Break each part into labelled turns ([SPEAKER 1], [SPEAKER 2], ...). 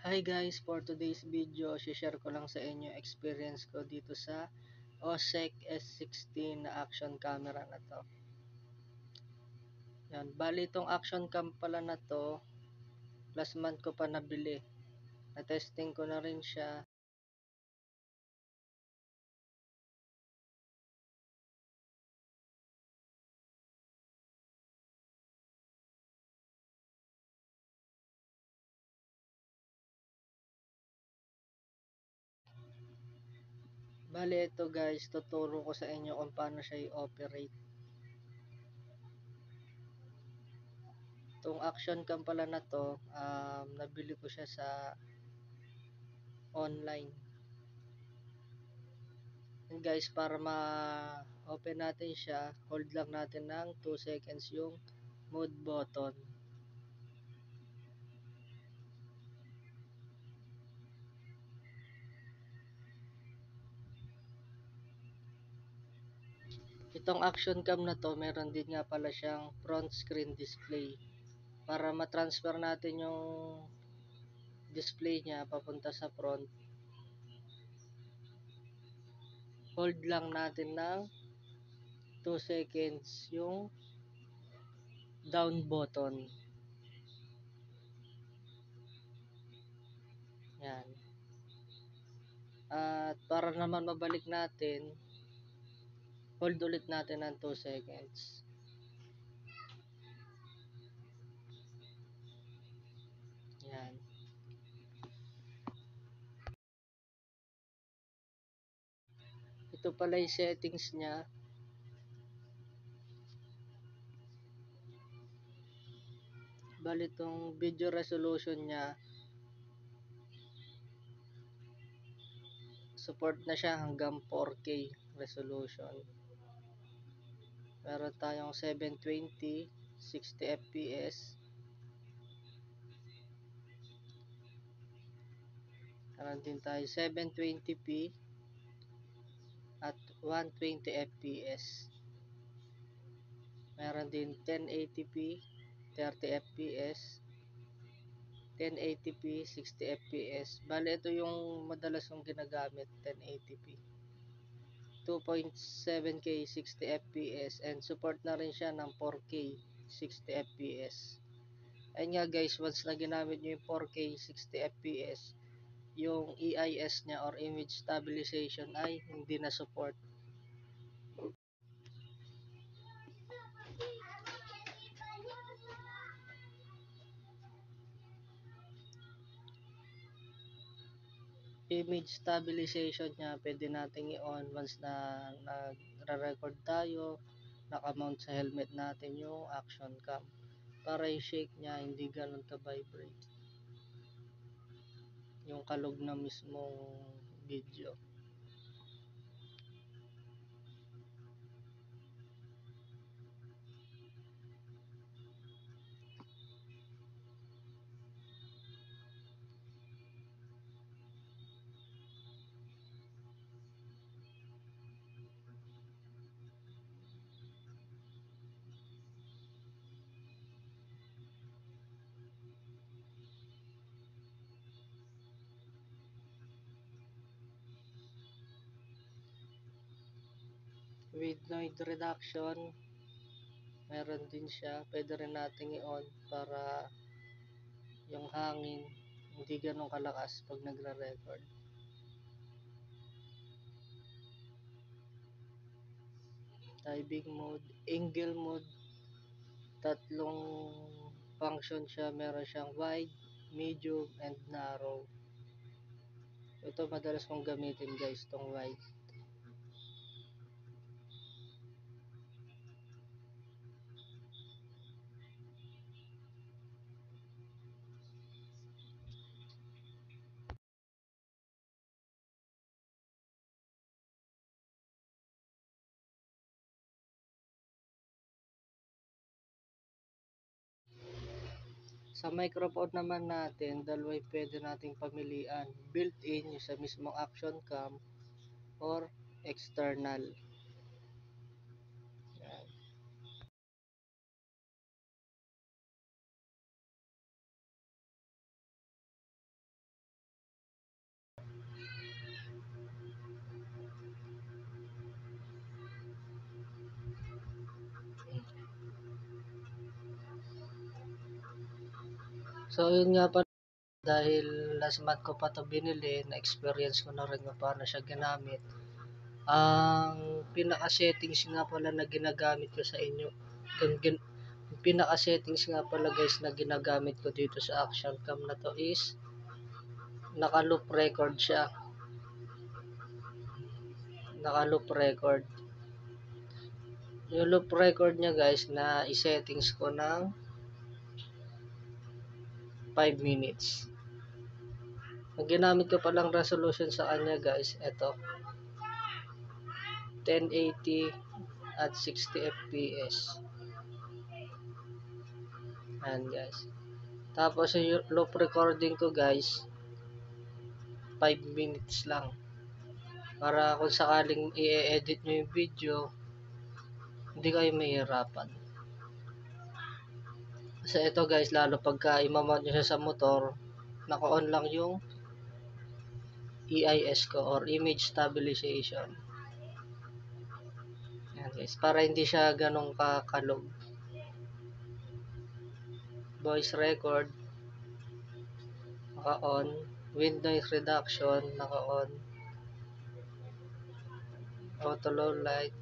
[SPEAKER 1] Hi guys, for today's video, share ko lang sa inyo experience ko dito sa OSEC S16 na action camera na to. Yan, bali itong action cam pala na to, last month ko pa nabili. Na-testing ko na rin siya. Bali ito guys, tuturo ko sa inyo kung paano siya i-operate. Itong action cam pala na to, nabili ko siya sa online. And guys, para ma-open natin siya, hold lang natin ng 2 seconds yung mode button. Itong action cam na to, meron din nga pala siyang front screen display. Para ma-transfer natin yung display niya papunta sa front, hold lang natin ng 2 seconds yung down button. Yan. At para naman mabalik natin, hold ulit natin ng 2 seconds. Yan. Ito pala yung settings niya. Bali itong video resolution niya, support na siya hanggang 4K resolution. Meron tayong 720, 60 fps. Meron din tayo 720p at 120 fps. Meron din 1080p, 30 fps, 1080p, 60 fps. Bale ito yung madalas kong ginagamit, 1080p. 2.7K 60 fps and support na rin siya ng 4K 60 fps. Ayun nga guys, once na ginamit nyo yung 4K 60 fps, yung EIS niya or image stabilization ay hindi na support. Image stabilization niya pwede nating i-on once na nagre-record tayo, naka-mount sa helmet natin yung action cam, para yung shake niya hindi ganun ka-vibrate yung kalog na mismong video. With noise reduction, meron din siya, pwede rin nating i-on para yung hangin hindi ganun kalakas pag nagre-record. Diving mode, angle mode, tatlong function siya, meron siyang wide, medium, and narrow. Ito madalas kong gamitin guys, tong wide. Sa microphone naman natin, dalawa pwede nating pamilian, built-in yung sa mismong action cam or external. Yan. So yun nga pala, dahil last month ko pa 'to binili, na-experience ko na rin kung paano siya ginamit. Ang pinaka-settings nga pala na ginagamit ko sa inyo, yung pinaka-settings nga pala guys na ginagamit ko dito sa action cam na to is naka-loop record siya. Naka-loop record. Yung loop record niya guys na i-settings ko ng 5 minutes. Ang ginamit ko palang resolution sa kanya guys, ito 1080 at 60 fps. Ayan guys. Tapos yung loop recording ko guys, 5 minutes lang. Para kung sakaling i-edit nyo yung video, hindi kayo mahirapan. Kasi ito guys, lalo pagka imamount nyo siya sa motor, naka-on lang yung EIS ko or image stabilization. Ayan guys, para hindi siya ganong kakalog. Voice record, naka-on. Wind noise reduction, naka-on. Auto low light.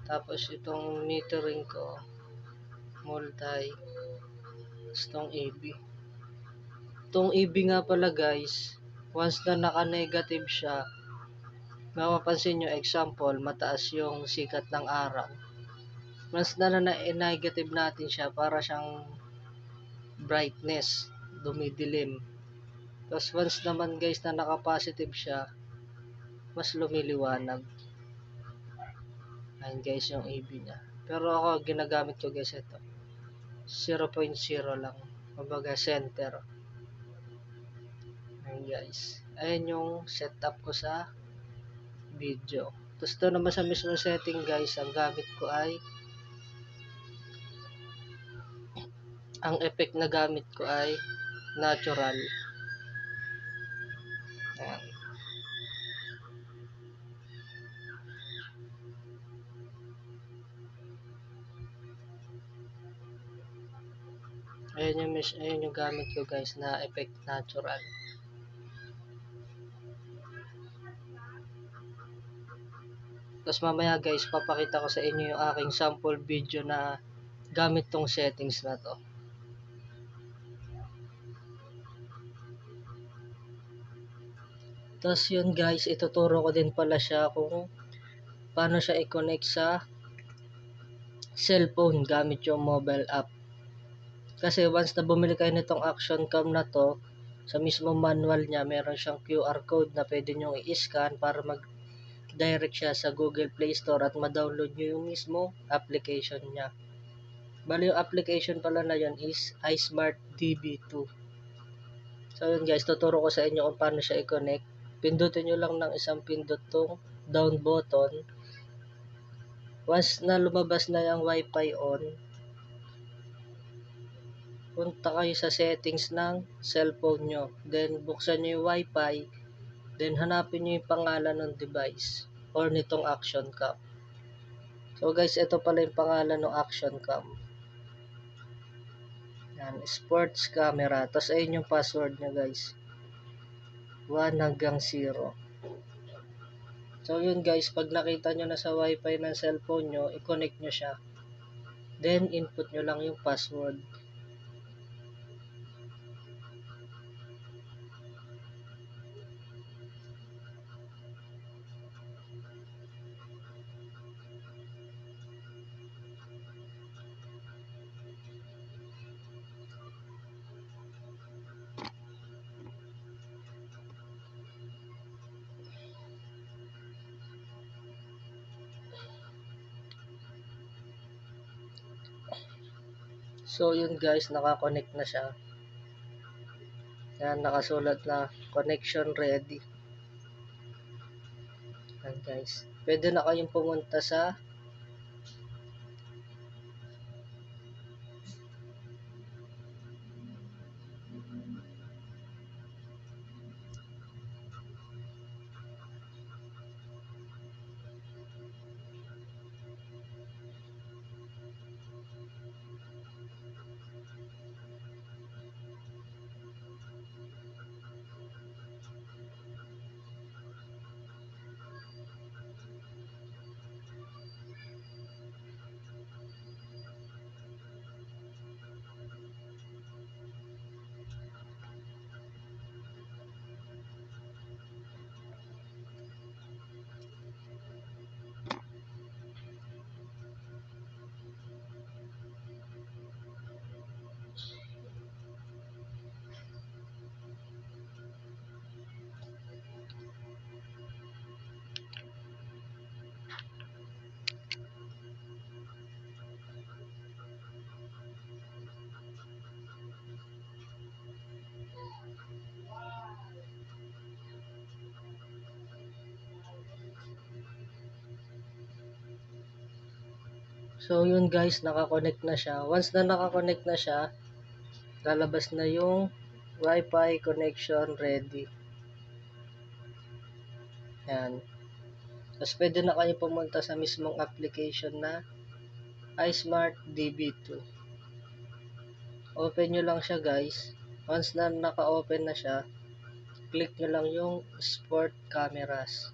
[SPEAKER 1] Tapos itong metering ko, multi. Itong EB. Itong EB nga pala guys, once na naka-negative siya, mapapansin nyo, example, mataas yung sikat ng araw. Once na na-negative natin siya, para siyang brightness, dumidilim. Tapos once naman guys na naka-positive siya, mas lumiliwanag. Ayan guys yung EB niya. Pero ako, ginagamit ko guys ito. 0.0 lang. Kumbaga center. Ayan guys. Ayan yung setup ko sa video. Tapos ito naman sa mismo setting guys, ang gamit ko ay ang effect na gamit ko ay natural. Ayan. Ayan yung gamit ko guys na effect natural. Tapos mamaya guys, papakita ko sa inyo yung aking sample video na gamit tong settings na to. Tapos yun guys, ituturo ko din pala siya kung paano siya i-connect sa cellphone gamit yung mobile app. Kasi once na bumili kayo nitong action cam na to, sa mismo manual niya, meron siyang QR code na pwede nyo i-scan para mag-direct siya sa Google Play Store at ma-download nyo yung mismo application niya. Bali yung application pala na yun is iSmart DB2. So yun guys, tuturo ko sa inyo kung paano siya i-connect. Pindutin nyo lang ng isang pindot tong down button. Once na lumabas na yung Wi-Fi on, punta kayo sa settings ng cellphone nyo. Then buksan nyo yung Wi-Fi. Then hanapin nyo yung pangalan ng device or nitong action cam. So guys, ito pala yung pangalan ng action cam. Yan, sports camera. Tapos ayun yung password nyo guys. 1 hanggang 0. So yun guys, pag nakita nyo na sa Wi-Fi ng cellphone nyo, i-connect nyo siya. Then input nyo lang yung password. So yun guys, nakakonect na siya. Yan, nakasulat na connection ready. Yan guys. Pwede na kayong pumunta sa So yun guys, nakakonect na siya. Once na nakakonect na siya, lalabas na yung Wi-Fi connection ready. Yan. Tapos pwede na kayo pumunta sa mismong application na iSmart DB2. Open nyo lang siya guys. Once na naka-open na siya, click nyo lang yung Sport Cameras.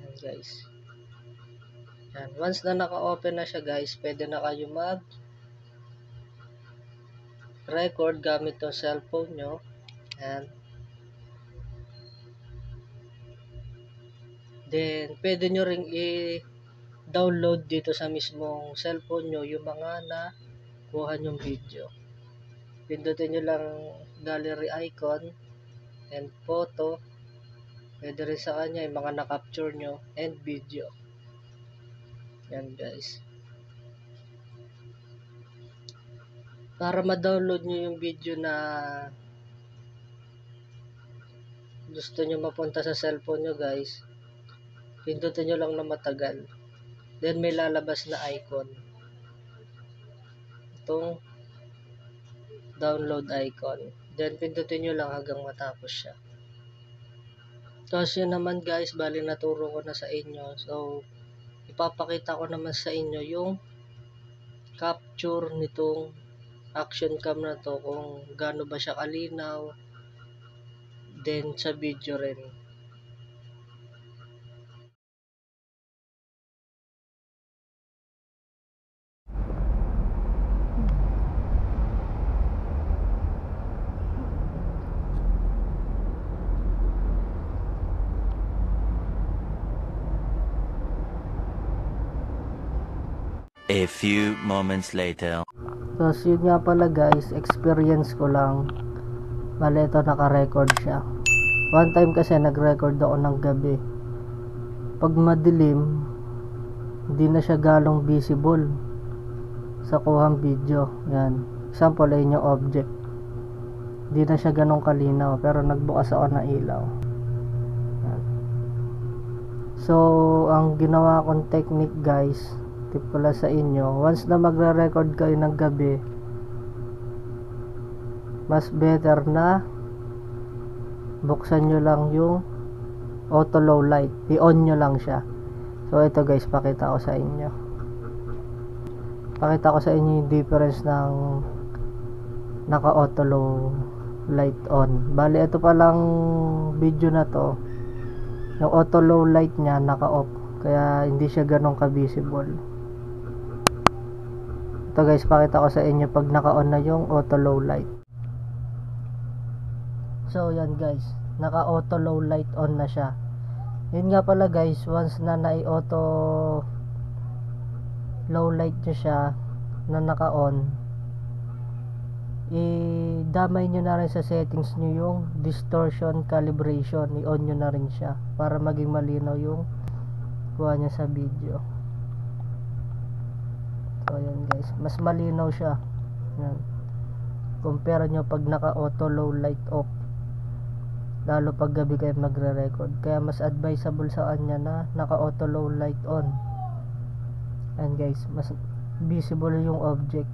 [SPEAKER 1] Yan guys. Yan. Once na naka-open na siya guys, pwede na kayo mag-record gamit yung cellphone nyo. Yan. Then, pwede nyo ring i-download dito sa mismong cellphone nyo yung mga nakuha nyong video. Pindutin nyo lang gallery icon and photo. Pwede rin sa kanya yung mga na-capture nyo and video. Yan guys. Para ma-download nyo yung video na gusto nyo mapunta sa cellphone nyo guys, pindutin nyo lang na matagal. Then may lalabas na icon. Itong download icon. Then pindutin nyo lang hanggang matapos siya. Tapos yun naman guys, bali naturo ko na sa inyo. So, ipapakita ko naman sa inyo yung capture nitong action cam na to, kung gaano ba siya kalinaw. Then sa video rin.
[SPEAKER 2] A few moments later.
[SPEAKER 1] Tapos yun nga pala guys, experience ko lang. Bale ito naka-record siya. One time kasi nag-record ako ng gabi. Pag madilim, hindi na siya galong visible sa kuhang video. Yan. Example ay yung object. Hindi na siya ganong kalinaw, pero nagbukas ako ng ilaw. Yan. So, ang ginawa kong technique guys, tip ko lang sa inyo, once na magre-record kayo ng gabi, mas better na buksan nyo lang yung auto low light, i-on nyo lang siya. So ito guys, pakita ko sa inyo yung difference ng naka auto low light on. Bali ito palang video na to, yung auto low light nya naka off, kaya hindi siya ganong ka visible. Ito guys, pakita ko sa inyo pag naka on na yung auto low light. So yan guys, naka auto low light on na siya. Yun nga pala guys, once na nai-auto low light nyo siya na naka on, i-damay nyo na rin sa settings nyo yung distortion calibration, i-on nyo na rin siya para maging malinaw yung kuha nya sa video. So yan guys, mas malinaw siya. Yan. Compare nyo pag naka auto low light off, lalo pag gabi kayo magre-record. Kaya mas advisable sa kanya na naka auto low light on. And guys, mas visible yung object.